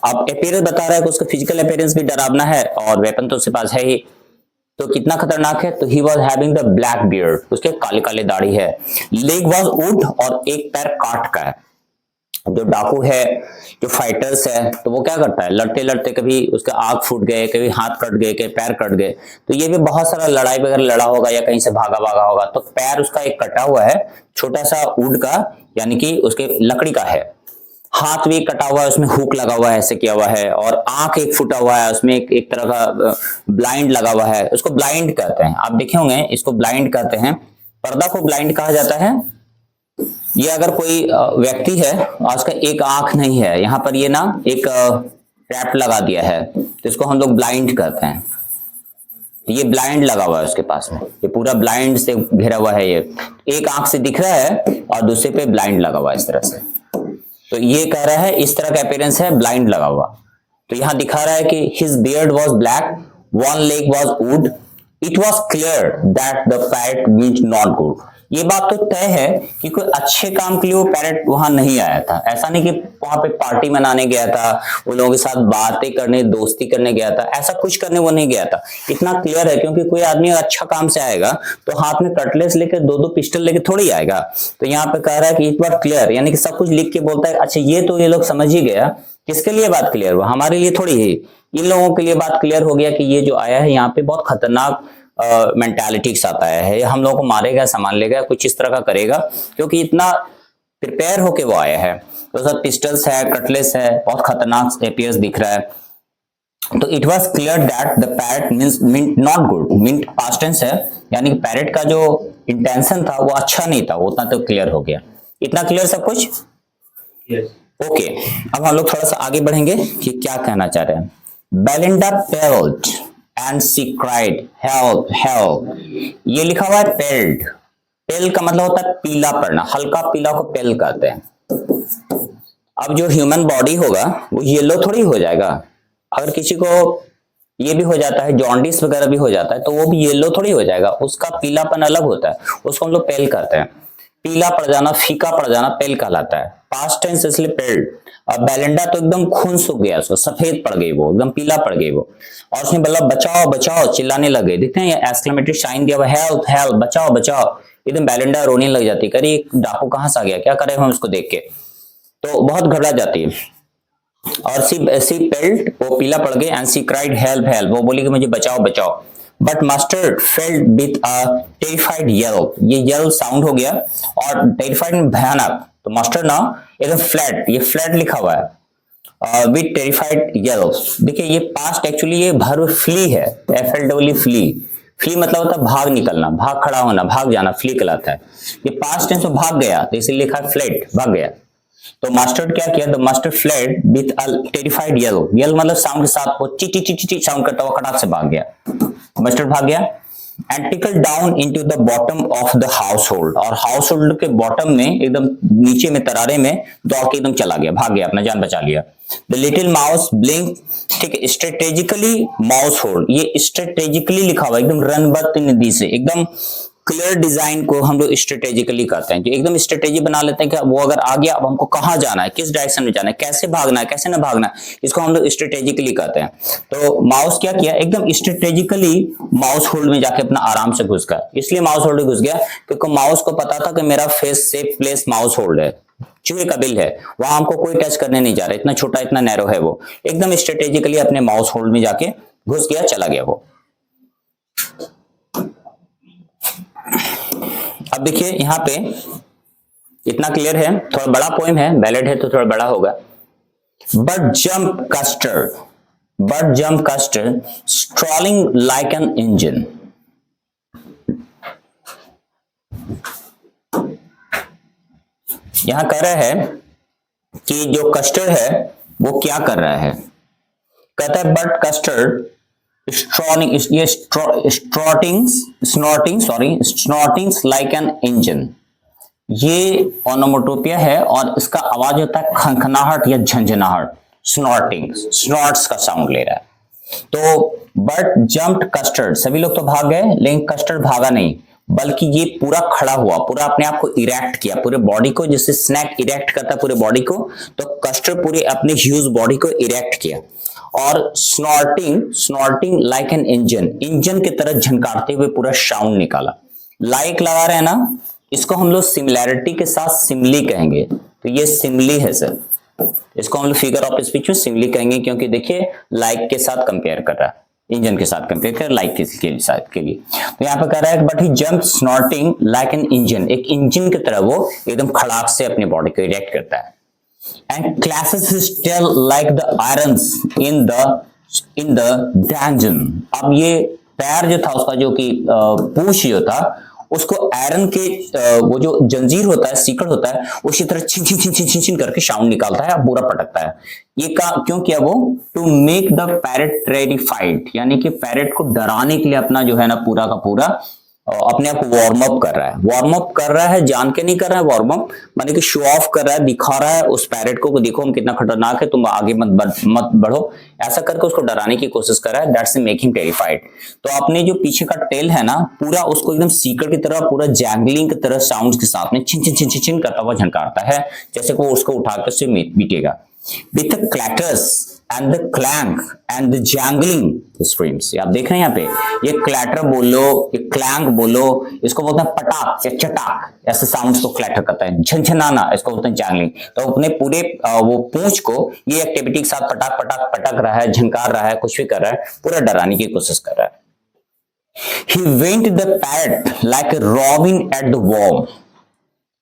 [SPEAKER 1] अब अपीयरेंस बता रहा है कि उसका फिजिकल अपीयरेंस भी डरावना है और वेपन तो उसके पास है ही, तो कितना खतरनाक है। तो he was having the black beard, उसके काले काले दाढ़ी है। Leg was wood, और एक पैर काठ का है। जो डाकू है, जो फाइटर्स है, तो वो क्या करता है, लड़ते लड़ते कभी उसके आंख फूट गए, कभी हाथ कट गए, कभी पैर कट गए, तो ये भी बहुत सारा लड़ाई वगैरह लड़ा होगा या कहीं से भागा होगा, तो पैर उसका एक कटा हुआ है छोटा सा वुड का, यानी कि उसके लकड़ी का है। हाथ भी कटा हुआ है, उसमें हुक लगा हुआ है, ऐसे किया हुआ है, और आंख एक फूटा हुआ है, उसमें एक तरह का ब्लाइंड लगा हुआ है, उसको ब्लाइंड कहते हैं। आप देखे होंगे इसको ब्लाइंड कहते हैं, पर्दा को ब्लाइंड कहा जाता है। ये अगर कोई व्यक्ति है और उसका एक आंख नहीं है, यहाँ पर ये ना एक ट्रैप लगा दिया है, तो इसको हम लोग ब्लाइंड कहते हैं। ये ब्लाइंड लगा हुआ है उसके पास में, ये पूरा ब्लाइंड से घिरा हुआ है, ये एक आंख से दिख रहा है और दूसरे पे ब्लाइंड लगा हुआ है इस तरह से। तो ये कह रहा है इस तरह का अपीयरेंस है ब्लाइंड लगा हुआ। तो यहां दिखा रहा है कि his beard was black, one leg was would, it was clear that the parrot means not good. ये बात तो तय है कि कोई अच्छे काम के लिए वो पैरेट वहां नहीं आया था। ऐसा नहीं कि वहां पे पार्टी मनाने गया था, उन लोगों के साथ बातें करने, दोस्ती करने गया था, ऐसा कुछ करने वो नहीं गया था। इतना क्लियर है, क्योंकि कोई आदमी अच्छा काम से आएगा तो हाथ में कटलेस लेके 2-2 पिस्टल लेके थोड़ी आएगा। तो यहाँ पे कह रहा है कि इट वाज क्लियर, यानी कि सब कुछ लिख के बोलता है। अच्छा, ये तो ये लोग समझ ही गया, किसके लिए बात क्लियर हुआ, हमारे लिए थोड़ी ही, इन लोगों के लिए बात क्लियर हो गया कि ये जो आया है यहाँ पे बहुत खतरनाक मेंटालिटी के साथ आया है, हम लोगों को मारेगा, सामान लेगा, कुछ इस तरह का करेगा, क्योंकि इतना प्रिपेयर होके वो आया है। तो सब पिस्टल्स है, कटलेस है, बहुत खतरनाक अपीयर्स दिख रहा है। तो it was clear that the parrot meant not good, meant past tense है, यानी कि पैरेट का जो इंटेंशन था वो अच्छा नहीं था, वो उतना तो क्लियर हो गया। इतना क्लियर सब कुछ?
[SPEAKER 2] यस।
[SPEAKER 1] ओके, अब हम लोग थोड़ा सा आगे बढ़ेंगे कि क्या कहना चाह रहे हैं। Belinda पेल्ड and she cried help help, ये लिखा हुआ है पेल्ड। पेल का मतलब होता है पीला पड़ना, हल्का पीला को पेल कहते हैं। अब जो ह्यूमन बॉडी होगा वो येलो थोड़ी हो जाएगा। अगर किसी को ये भी हो जाता है, जॉन्डिस वगैरह भी हो जाता है, तो वो भी येलो थोड़ी हो जाएगा, उसका पीलापन अलग होता है, उसको हम लोग पेल कहते हैं। पीला पड़ जाना, फीका पड़ जाना पेल कहलाता है, पास्ट टेंस इसलिए पेल्ड। अब बेलिंडा तो एकदम खून सूख गया, उसको सफेद पड़ गई, वो एकदम पीला पड़ गई वो, और उसने बोला बचाओ बचाओ, चिल्लाने लगे। देखते हैं ये एक्सक्लेमेटरी साइन दिया हुआ, हेल्प हेल्प, बचाओ बचाओ। एकदम बेलिंडा रोने लग जाती, करी डाकू कहां से आ गया, क्या करें हम उसको देख के, तो बहुत घबरा जाती है। और सी पेल्ड, वो पीला पड़ गई, and she cried help help, वो बोली कि मुझे बचाओ बचाओ। But Mustard fled with a terrified yell, ये येल साउंड हो गया और टेरिफाइड में भयानक। तो मस्टर्ड ना एकदम फ्लैट, ये फ्लैट लिखा हुआ है विथ टेरिफाइड येल। देखिए ये पास्ट, एक्चुअली ये भर्व फ्ली है, FLEE फ्ली, फ्ली मतलब होता है भाग निकलना, भाग खड़ा होना, भाग जाना, फ्ली कहलाता है। ये पास्ट टेंस में भाग गया तो इसीलिए लिखा है फ्लेड, भाग गया। तो मास्टर्ड क्या किया, the Mustard fled with a terrified yell, yell मतलब साउंड के साथ वो ची ची ची ची साउंड करता हुआ खटाक से भाग गया, मास्टर्ड भाग गया। And tackle down into the bottom of the house hold, और हाउस होल्ड के बॉटम में एकदम नीचे में तरारे में दौड़ के एकदम चला गया, भाग गया, अपना जान बचा लिया। द लिटिल माउस ब्लिंक, ठीक है, स्ट्रेटेजिकली माउस होल्ड, ये स्ट्रेटेजिकली लिखा हुआ एकदम रणबद्ध निधि से, एकदम क्लियर डिजाइन को हम लोग स्ट्रेटेजिकली करते हैं, जो एकदम स्ट्रेटेजी बना लेते हैं कि वो अगर आ गया अब हमको कहाँ जाना है, किस डायरेक्शन में जाना है, कैसे भागना है, कैसे ना भागना है, इसको हम लोग स्ट्रेटेजिकली करते हैं। तो माउस क्या किया, एकदम स्ट्रेटेजिकली माउस होल्ड में जाके अपना आराम से घुस गया। इसलिए माउस होल्ड में घुस गया क्योंकि माउस को पता था कि मेरा face safe place mouse hold है, चूहे का बिल है, वहां हमको कोई टच करने नहीं जा रहा, इतना छोटा इतना नैरो है, वो एकदम स्ट्रेटेजिकली अपने माउस होल्ड में जाके घुस गया, चला गया वो। अब देखिए यहाँ पे इतना क्लियर है, थोड़ा बड़ा पोएम है, बैलेड है तो थोड़ा बड़ा होगा। But jump custard strolling like an engine, यहां कह रहा है कि जो कस्टर्ड है वो क्या कर रहा है, कहता है but custard snorting like an engine, ये ओनोमोटोपिया है और इसका आवाज होता है खनखनाहट या झंझनाहट, स्नॉट्स का साउंड ले रहा है। तो बट जंप्ड कस्टर्ड, सभी लोग तो भाग गए लेकिन कस्टर्ड भागा नहीं, बल्कि ये पूरा खड़ा हुआ, पूरा अपने आप को इरेक्ट किया, पूरे बॉडी को, जैसे स्नैक इरेक्ट करता है पूरे बॉडी को, तो कस्टर्ड पूरे अपने ह्यूज बॉडी को इरेक्ट किया और स्नॉर्टिंग लाइक एन इंजन की तरह झनकारते हुए पूरा साउंड निकाला। लाइक लगा रहे हैं ना, इसको हम लोग सिमिलैरिटी के साथ सिमिली कहेंगे, तो ये सिमिली है सर, इसको हम लोग फिगर ऑफ स्पीच में सिमिली कहेंगे, क्योंकि देखिए लाइक के साथ कंपेयर कर रहा है, इंजन के साथ कंपेयर कर, लाइक के लिए। तो यहाँ पे कह रहा है but he jump snorting like an engine, एक इंजन की तरह वो एकदम खड़ाक से अपनी बॉडी को इरेक्ट करता है। And clashes his tail like the irons in the dungeon, अब ये पैर जो था उसका, जो कि पूंछ जो था, उसको आयरन के वो जो जंजीर होता है, सीकड़ होता है, उसी तरह छिन छिन छिन छिन छिन छिन करके साउंड निकालता है, पूरा पटकता है। ये क्यों किया वो, to make the parrot terrified, यानी कि पैरेट को डराने के लिए अपना जो है ना पूरा का पूरा अपने आप को वार्म अप कर रहा है, जान के नहीं कर रहा है वार्म अप, माने कि शो ऑफ कर रहा है, दिखा रहा है उस पैरेट को देखो हम कितना खतरनाक है, तुम आगे मत बढ़ो, ऐसा करके उसको डराने की कोशिश कर रहा है। That's make him terrified. तो अपने जो पीछे का टेल है ना, पूरा उसको एकदम सीकड़ की तरह, पूरा जैंगलिंग की तरह साउंड्स के साथ में छिन छिन छिन छिन छिन करता हुआ झनकारता है, जैसे को उसको उठाकर से बीटेगा। With the clatters and the clank and the jangling screams, आप देख रहे हैं यहाँ पे, ये क्लैटर बोलो, ये क्लैंक बोलो, इसको बोलते हैं पटाक या चटाक, ऐसे साउंड्स को क्लैटर करता है। झनझनाना, इसको बोलते हैं जैंगलिंग। तो अपने पूरे वो पूंछ को ये एक्टिविटी के साथ पटाक पटाक पटक रहा है, झनकार रहा है, कुछ भी कर रहा है, पूरा डराने की कोशिश कर रहा है। He went the parrot like a robin at the worm,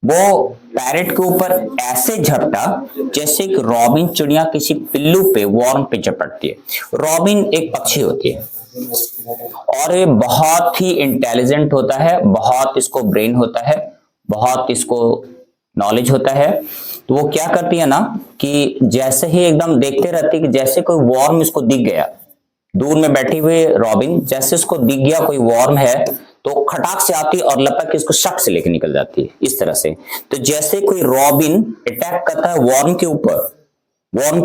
[SPEAKER 1] वो पैरेट के ऊपर ऐसे झपटा जैसे एक रॉबिन चिड़िया किसी पिल्लू पे, वॉर्म पे झपटती है। रॉबिन एक पक्षी होती है और ये बहुत ही इंटेलिजेंट होता है, बहुत इसको ब्रेन होता है, बहुत इसको नॉलेज होता है। तो वो क्या करती है ना कि जैसे ही एकदम देखते रहती है कि जैसे कोई वॉर्म इसको दिख गया, दूर में बैठी हुई रॉबिन, जैसे इसको दिख गया कोई वॉर्म है तो खटाक से आती है और लपक के इसको शक से लेकर निकल जाती है, इस तरह से। तो जैसे कोई रॉबिन अटैक करता है वॉर्म के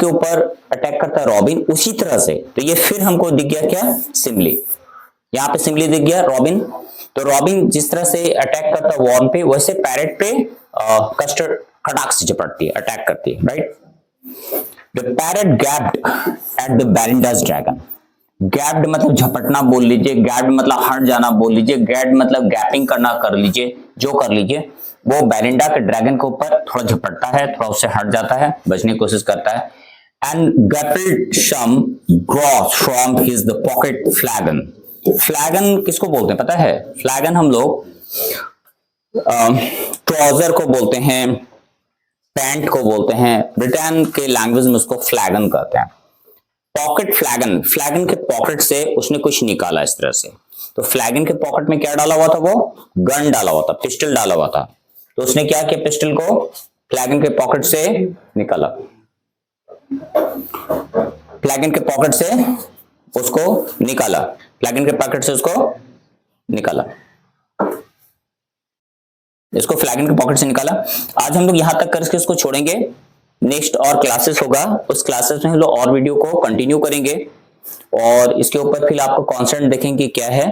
[SPEAKER 1] ऊपर अटैक करता है रॉबिन, उसी तरह से। तो ये फिर हमको दिख गया क्या, सिमिली, यहाँ पे सिमिली दिख गया रॉबिन। तो रॉबिन जिस तरह से अटैक करता है वॉर्म पे, वैसे पैरेट पे कस्टर्ड खटाक से झपटती है, अटैक करती है, right. The pirate gaped at the Belinda's dragon, gaped मतलब झपटना बोल लीजिए, गैप्ड मतलब हट जाना बोल लीजिए, गैप्ड मतलब गैपिंग करना कर लीजिए, जो कर लीजिए। वो बेरिंडा के ड्रैगन के ऊपर थोड़ा झपटता है, थोड़ा उससे हट जाता है, बचने की कोशिश करता है। And gapped some gross from his the pocket flagon, flagon किसको बोलते हैं पता है? फ्लैगन हम लोग ट्राउजर को बोलते हैं, पैंट को बोलते हैं, ब्रिटेन के लैंग्वेज में उसको फ्लैगन कहते हैं। पॉकेट फ्लैगन, फ्लैगन के पॉकेट से उसने कुछ निकाला इस तरह से। तो फ्लैगन के पॉकेट में क्या डाला हुआ था, वो गन डाला हुआ था, पिस्टल डाला हुआ था। तो उसने क्या किया, पिस्टल को फ्लैगन के पॉकेट से निकाला, फ्लैगन के पॉकेट से उसको निकाला, फ्लैगन के पॉकेट से उसको निकाला, इसको फ्लैगन के पॉकेट से निकाला। आज हम लोग यहां तक करके इसको छोड़ेंगे। नेक्स्ट और क्लासेस होगा, उस क्लासेस में हम लोग और वीडियो को कंटिन्यू करेंगे और इसके ऊपर फिर आपको कॉन्सेप्ट देखेंगे क्या है,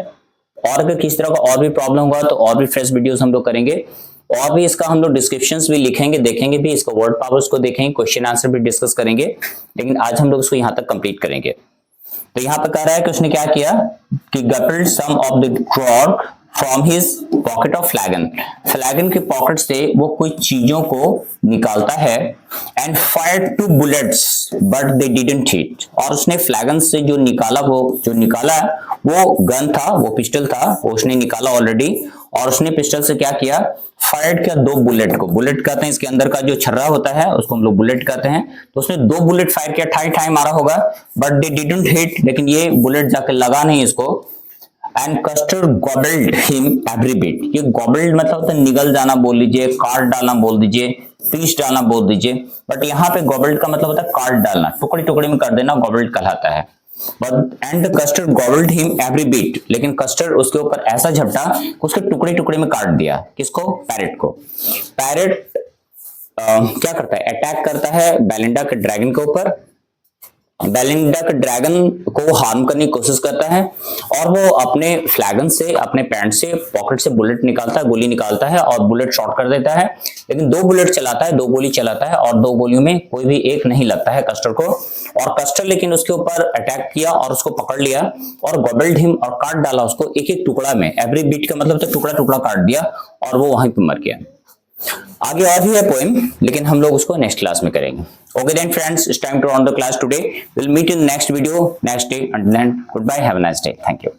[SPEAKER 1] और अगर किसी तरह का और भी प्रॉब्लम होगा तो और भी फ्रेश वीडियोस हम लोग करेंगे, और भी इसका हम लोग डिस्क्रिप्शंस भी लिखेंगे, देखेंगे भी, इसका वर्ड पावर्स को देखेंगे, क्वेश्चन आंसर भी डिस्कस करेंगे। लेकिन आज हम लोग इसको यहां तक कंप्लीट करेंगे। तो यहां पर कह रहा है कि उसने क्या किया कि gulped some of the drawer from his pocket of flagon, flagon के पॉकेट से वो कुछ चीजों को निकालता है, and fired 2 bullets but they didn't hit, और उसने फ्लैगन से जो निकाला वो गन था, वो पिस्टल था, वो उसने निकाला ऑलरेडी, और उसने पिस्टल से क्या किया, फायर्ड किया 2 बुलेट को, बुलेट कहते हैं इसके अंदर का जो छर्रा होता है उसको हम लोग बुलेट कहते हैं। तो उसने 2 बुलेट फायर किया, ठाई ठाई मारा होगा, बट दे डिडंट हिट, लेकिन ये बुलेट जाके लगा नहीं इसको। And castor गॉबल्ड him every bit, ये गॉबल्ड मतलब होता है निगल जाना बोल लीजिए, काट डालना बोल दीजिए, पीस डालना बोल दीजिए, बट यहाँ पे गॉबल्ड का मतलब होता है काट डालना, टुकड़े टुकड़े में कर देना, गॉबल्ड कहलाता है। But and the castor गॉबल्ड him every bit, लेकिन कस्टर उसके ऊपर ऐसा झपटा उसके टुकड़े टुकड़े में काट दिया। किसको, पैरेट को। पैरेट क्या करता है, अटैक करता है बेलिंडा के ड्रैगन के ऊपर, बेलिंडा के ड्रैगन को हार्म करने की कोशिश करता है, और वो अपने फ्लैगन से, अपने पैंट से, पॉकेट से बुलेट निकालता है, गोली निकालता है और बुलेट शॉट कर देता है। लेकिन 2 बुलेट चलाता है, 2 गोली चलाता है, और 2 गोलियों में कोई भी एक नहीं लगता है कस्टर को। और कस्टर लेकिन उसके ऊपर अटैक किया और उसको पकड़ लिया और गॉबल्ड हिम, और काट डाला उसको एक एक टुकड़ा में, एवरी बीट का मतलब तो टुकड़ा टुकड़ा काट दिया, और वो वहीं पे मर गया। आगे और भी है पोएम, लेकिन हम लोग उसको नेक्स्ट क्लास में करेंगे। Okay then friends, it's time to run the class today, will meet in next video next day, and then good bye, have a nice day, thank you.